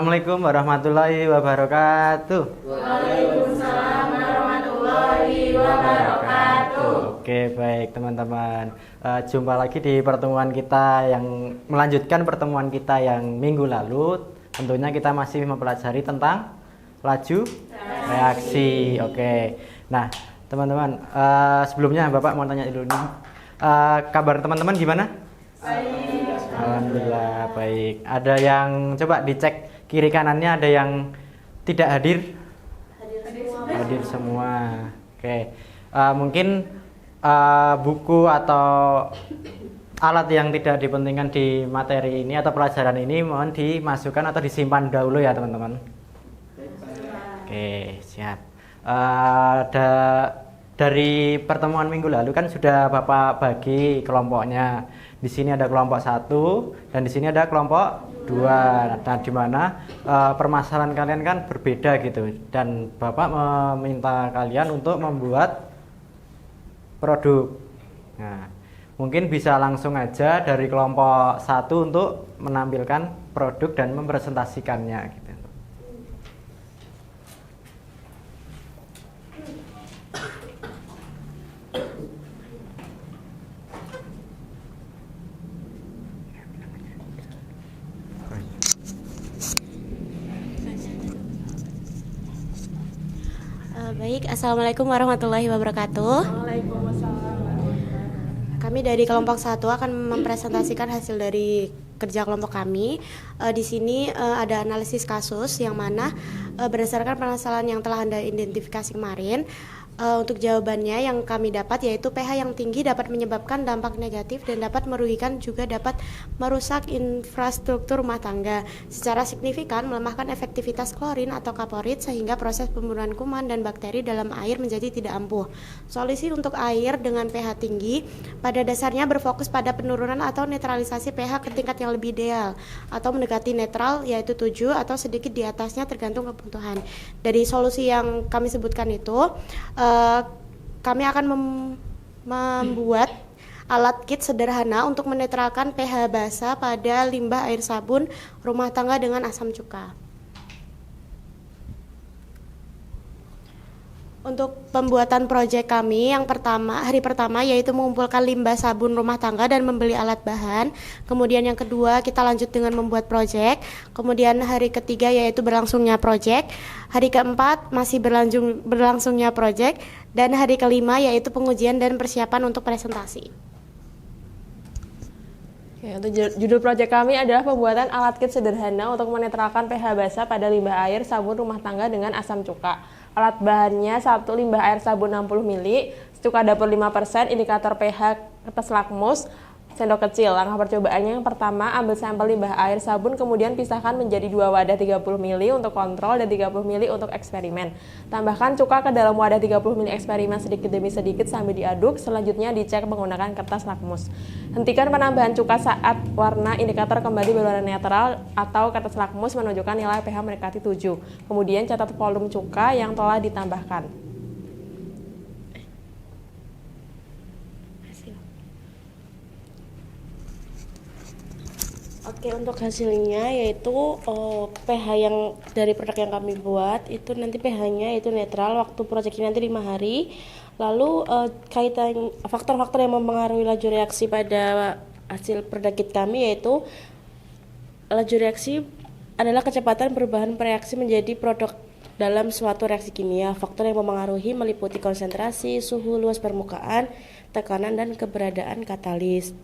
Assalamualaikum warahmatullahi wabarakatuh. Waalaikumsalam warahmatullahi wabarakatuh. Oke, baik teman-teman. Jumpa lagi di pertemuan kita yang melanjutkan pertemuan kita yang minggu lalu. Tentunya kita masih mempelajari tentang laju reaksi. Oke. Nah, teman-teman, sebelumnya Bapak mau tanya dulu nih. Kabar teman-teman gimana? Baik. Alhamdulillah baik. Ada yang coba dicek kiri kanannya, ada yang tidak hadir? Hadir semua. Oke. Mungkin buku atau alat yang tidak dipentingkan di materi ini atau pelajaran ini mohon dimasukkan atau disimpan dahulu ya teman-teman. Oke, siap. Dari pertemuan minggu lalu kan sudah Bapak bagi kelompoknya. Di sini ada kelompok 1 dan di sini ada kelompok 2. Nah, di mana permasalahan kalian kan berbeda gitu. Dan Bapak meminta kalian untuk membuat produk. Nah, mungkin bisa langsung aja dari kelompok 1 untuk menampilkan produk dan mempresentasikannya gitu. Baik, Assalamualaikum warahmatullahi wabarakatuh. Waalaikumsalam. Kami dari kelompok 1 akan mempresentasikan hasil dari kerja kelompok kami. Di sini ada analisis kasus yang mana berdasarkan permasalahan yang telah Anda identifikasi kemarin. Untuk jawabannya yang kami dapat yaitu pH yang tinggi dapat menyebabkan dampak negatif dan dapat merugikan juga dapat merusak infrastruktur rumah tangga. Secara signifikan melemahkan efektivitas klorin atau kaporit sehingga proses pembunuhan kuman dan bakteri dalam air menjadi tidak ampuh. Solusi untuk air dengan pH tinggi pada dasarnya berfokus pada penurunan atau netralisasi pH ke tingkat yang lebih ideal atau mendekati netral yaitu 7 atau sedikit di atasnya tergantung kebutuhan. Dari solusi yang kami sebutkan itu kami akan membuat alat kit sederhana untuk menetralkan pH basa pada limbah air sabun rumah tangga dengan asam cuka. Untuk pembuatan proyek kami yang hari pertama yaitu mengumpulkan limbah sabun rumah tangga dan membeli alat bahan. Kemudian yang kedua kita lanjut dengan membuat proyek. Kemudian hari ketiga yaitu berlangsungnya proyek. Hari keempat masih berlangsungnya proyek. Dan hari kelima yaitu pengujian dan persiapan untuk presentasi. Oke, untuk judul proyek kami adalah pembuatan alat kit sederhana untuk menetralkan pH basa pada limbah air sabun rumah tangga dengan asam cuka. Alat bahannya 1 limbah air sabun 60 ml, cuka dapur 5%, indikator pH kertas lakmus, sendok kecil. Langkah percobaannya yang pertama, ambil sampel limbah air sabun, kemudian pisahkan menjadi 2 wadah 30 ml untuk kontrol dan 30 ml untuk eksperimen. Tambahkan cuka ke dalam wadah 30 ml eksperimen sedikit demi sedikit sambil diaduk, selanjutnya dicek menggunakan kertas lakmus. Hentikan penambahan cuka saat warna indikator kembali berwarna netral atau kertas lakmus menunjukkan nilai pH mendekati 7. Kemudian catat volume cuka yang telah ditambahkan. Oke, untuk hasilnya yaitu pH yang dari produk yang kami buat itu nanti pH-nya itu netral waktu proyek ini nanti 5 hari. Lalu kaitan faktor-faktor yang mempengaruhi laju reaksi pada hasil produk kit kami yaitu laju reaksi adalah kecepatan perubahan reaksi menjadi produk dalam suatu reaksi kimia. Faktor yang mempengaruhi meliputi konsentrasi, suhu, luas permukaan, tekanan, dan keberadaan katalis.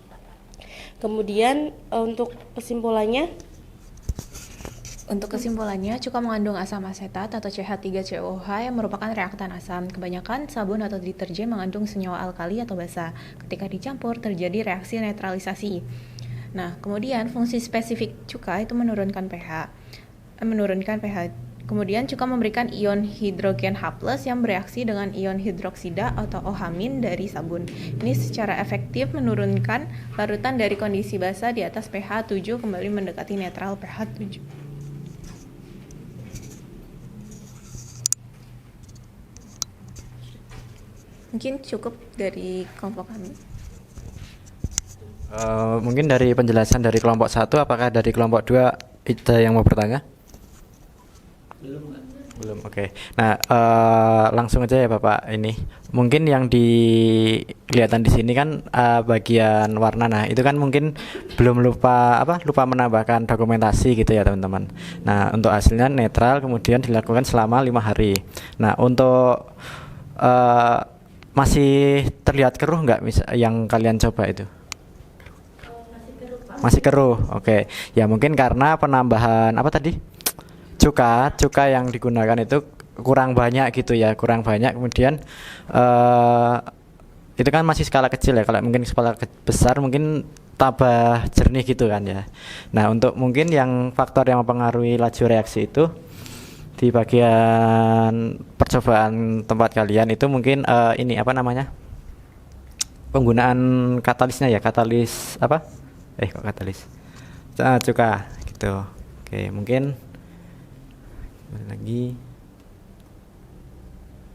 Kemudian untuk kesimpulannya, cuka mengandung asam asetat atau CH3COH yang merupakan reaktan asam. Kebanyakan sabun atau deterjen mengandung senyawa alkali atau basa. Ketika dicampur terjadi reaksi netralisasi. Nah, kemudian fungsi spesifik cuka itu menurunkan pH. Kemudian cuka memberikan ion hidrogen H+ yang bereaksi dengan ion hidroksida atau OH- dari sabun. Ini secara efektif menurunkan larutan dari kondisi basa di atas pH 7 kembali mendekati netral pH 7. Mungkin cukup dari kelompok kami. Mungkin dari penjelasan dari kelompok 1, apakah dari kelompok 2 ada yang mau bertanya? Belum, oke. Nah, langsung aja ya Bapak ini. Mungkin yang kelihatan di sini kan bagian warna. Nah, itu kan mungkin lupa menambahkan dokumentasi gitu ya teman-teman. Nah, untuk hasilnya netral kemudian dilakukan selama 5 hari. Nah, untuk masih terlihat keruh nggak yang kalian coba itu? Masih keruh, oke. Ya mungkin karena penambahan apa tadi? Cuka yang digunakan itu kurang banyak gitu ya, kurang banyak. Kemudian itu kan masih skala kecil ya. Kalau mungkin skala besar mungkin tambah jernih gitu kan ya. Nah, untuk mungkin yang faktor yang mempengaruhi laju reaksi itu di bagian percobaan tempat kalian itu mungkin ini apa namanya? Penggunaan katalisnya ya, katalis apa? Kok katalis? Cuka gitu. Oke, mungkin lagi.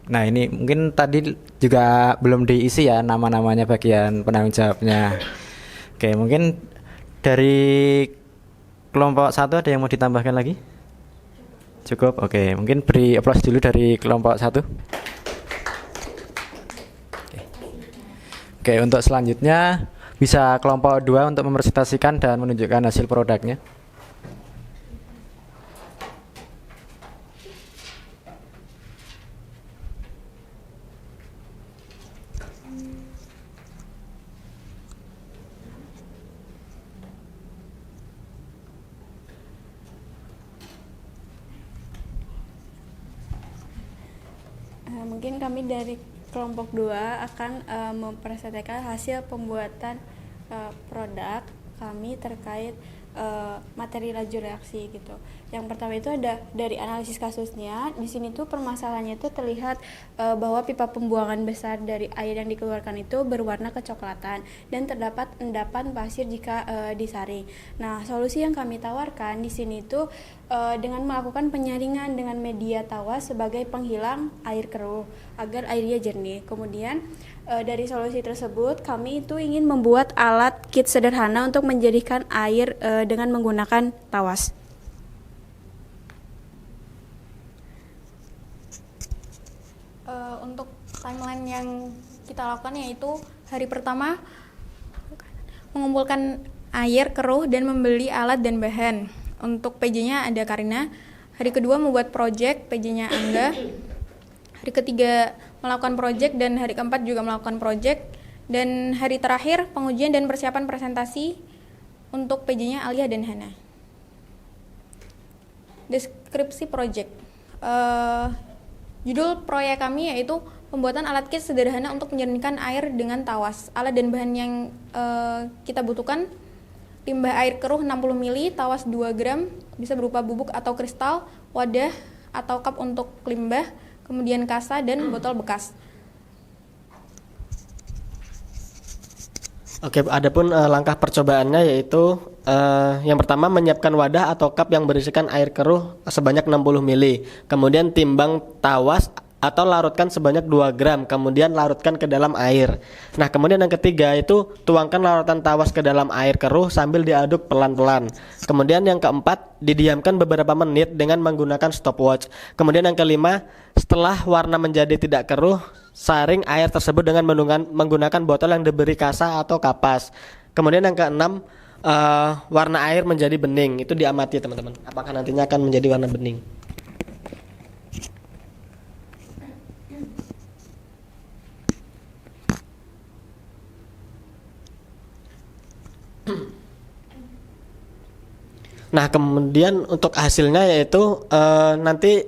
Nah, ini mungkin tadi juga belum diisi ya nama-namanya bagian penanggung jawabnya. Oke, mungkin dari kelompok 1 ada yang mau ditambahkan lagi? Cukup. Oke, mungkin beri aplaus dulu dari kelompok 1. Oke, untuk selanjutnya bisa kelompok 2 untuk mempresentasikan dan menunjukkan hasil produknya. Mungkin kami dari kelompok 2 akan mempresentasikan hasil pembuatan produk kami terkait materi laju reaksi gitu. Yang pertama itu ada dari analisis kasusnya. Di sini tuh permasalahannya itu terlihat bahwa pipa pembuangan besar dari air yang dikeluarkan itu berwarna kecoklatan dan terdapat endapan pasir jika disaring. Nah, solusi yang kami tawarkan di sini tuh dengan melakukan penyaringan dengan media tawas sebagai penghilang air keruh agar airnya jernih. Kemudian dari solusi tersebut kami itu ingin membuat alat kit sederhana untuk menjadikan air dengan menggunakan tawas. Untuk timeline yang kita lakukan yaitu hari pertama mengumpulkan air keruh dan membeli alat dan bahan. Untuk PJ-nya ada Karina. Hari kedua membuat project, PJ-nya Angga. Hari ketiga melakukan project dan hari keempat juga melakukan project. Dan hari terakhir pengujian dan persiapan presentasi untuk PJ-nya Alia dan Hana. Deskripsi project. Judul proyek kami yaitu pembuatan alat kit sederhana untuk menjernihkan air dengan tawas. Alat dan bahan yang kita butuhkan: limbah air keruh 60 ml, tawas 2 gram, bisa berupa bubuk atau kristal, wadah atau cup untuk limbah, kemudian kasa dan botol bekas. Oke, adapun langkah percobaannya yaitu yang pertama menyiapkan wadah atau cup yang berisikan air keruh sebanyak 60 ml. Kemudian timbang tawas atau larutkan sebanyak 2 gram, kemudian larutkan ke dalam air. Nah, kemudian yang ketiga itu tuangkan larutan tawas ke dalam air keruh sambil diaduk pelan-pelan. Kemudian yang keempat, didiamkan beberapa menit dengan menggunakan stopwatch. Kemudian yang kelima, setelah warna menjadi tidak keruh, saring air tersebut dengan menggunakan botol yang diberi kasa atau kapas. Kemudian yang keenam, warna air menjadi bening. Itu diamati teman-teman, apakah nantinya akan menjadi warna bening. Nah, kemudian untuk hasilnya yaitu nanti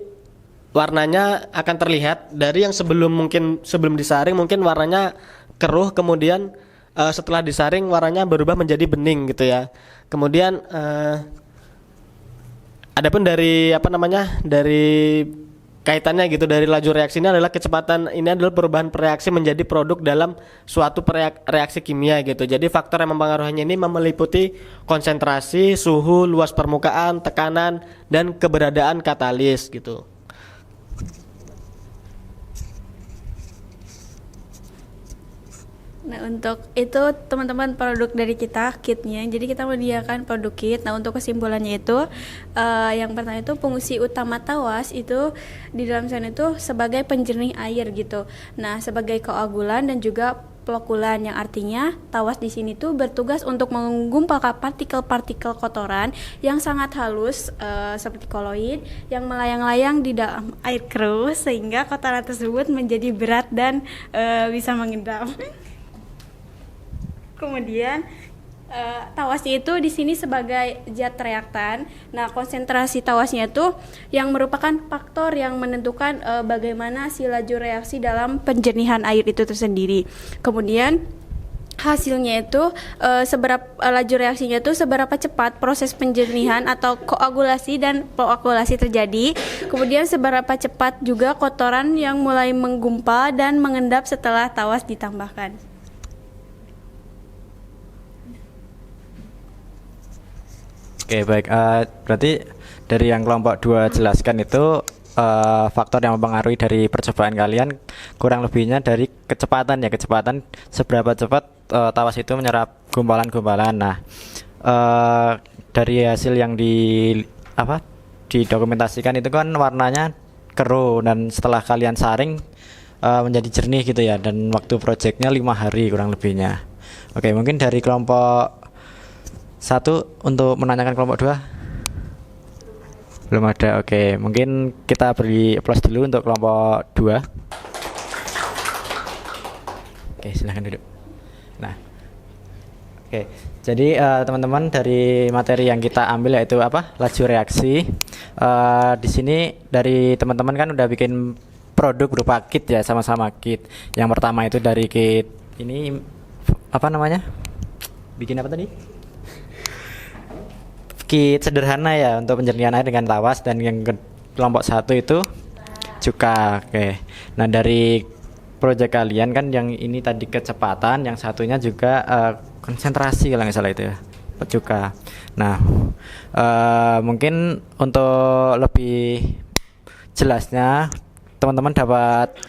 warnanya akan terlihat dari yang sebelum disaring mungkin warnanya keruh, kemudian setelah disaring warnanya berubah menjadi bening gitu ya. Kemudian adapun dari dari kaitannya gitu dari laju reaksi ini adalah kecepatan, ini adalah perubahan reaksi menjadi produk dalam suatu reaksi kimia gitu. Jadi faktor yang mempengaruhinya ini meliputi konsentrasi, suhu, luas permukaan, tekanan, dan keberadaan katalis gitu. Nah, untuk itu teman-teman produk dari kita kitnya. Jadi kita menyediakan produk kit. Nah, untuk kesimpulannya itu yang pertama itu fungsi utama tawas itu di dalam sana itu sebagai penjernih air gitu. Nah, sebagai koagulan dan juga plokulan, yang artinya tawas di sini tuh bertugas untuk menggumpalkan partikel-partikel kotoran yang sangat halus seperti koloid yang melayang-layang di dalam air keruh sehingga kotoran tersebut menjadi berat dan bisa mengendap. Kemudian tawasnya itu di sini sebagai zat reaktan. Nah, konsentrasi tawasnya itu yang merupakan faktor yang menentukan bagaimana si laju reaksi dalam penjernihan air itu tersendiri. Kemudian hasilnya itu laju reaksinya itu seberapa cepat proses penjernihan atau koagulasi dan proagulasi terjadi. Kemudian seberapa cepat juga kotoran yang mulai menggumpal dan mengendap setelah tawas ditambahkan. Oke, baik. Berarti dari yang kelompok 2 jelaskan itu faktor yang mempengaruhi dari percobaan kalian kurang lebihnya dari kecepatan seberapa cepat tawas itu menyerap gumpalan-gumpalan. Nah, dari hasil yang didokumentasikan itu kan warnanya keruh dan setelah kalian saring menjadi jernih gitu ya, dan waktu proyeknya 5 hari kurang lebihnya. Oke, mungkin dari kelompok 1 untuk menanyakan kelompok 2 belum ada. Oke, mungkin kita beri aplaus dulu untuk kelompok 2. Oke, silahkan duduk. Nah, oke, jadi teman-teman, dari materi yang kita ambil yaitu laju reaksi. Di sini dari teman-teman kan udah bikin produk berupa kit ya, sama-sama kit. Yang pertama itu dari kit ini bikin apa tadi? Kit sederhana ya untuk penjernihan air dengan tawas, dan yang kelompok 1 itu cuka. Oke. Nah, dari proyek kalian kan yang ini tadi kecepatan, yang satunya juga konsentrasi kalau nggak salah itu ya, cuka. Nah, mungkin untuk lebih jelasnya teman-teman dapat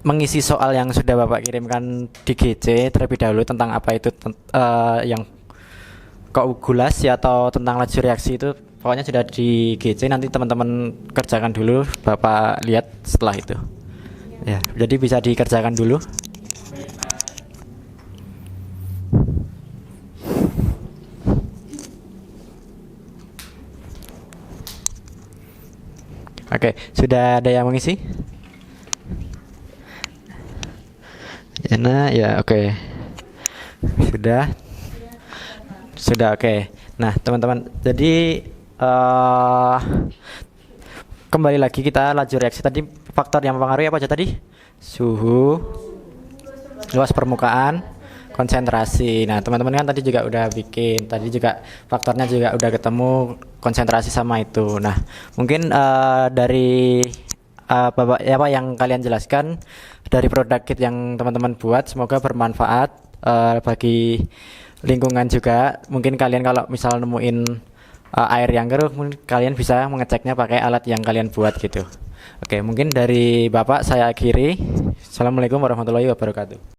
mengisi soal yang sudah Bapak kirimkan di GC terlebih dahulu tentang apa itu yang koagulasi atau tentang laju reaksi itu pokoknya sudah di GC, nanti teman-teman kerjakan dulu, Bapak lihat setelah itu. Ya, jadi bisa dikerjakan dulu. Oke, sudah ada yang mengisi? Ya, oke. Sudah, oke. Nah, teman-teman, jadi kembali lagi kita laju reaksi tadi, faktor yang mempengaruhi apa aja tadi? Suhu, luas permukaan, konsentrasi. Nah, teman-teman kan tadi juga udah bikin, tadi juga faktornya juga udah ketemu, konsentrasi sama itu. Nah, mungkin dari Bapak apa yang kalian jelaskan dari produk kit yang teman-teman buat, semoga bermanfaat bagi lingkungan juga. Mungkin kalian kalau misal nemuin air yang keruh, mungkin kalian bisa mengeceknya pakai alat yang kalian buat gitu. Oke, mungkin dari Bapak saya akhiri. Assalamualaikum warahmatullahi wabarakatuh.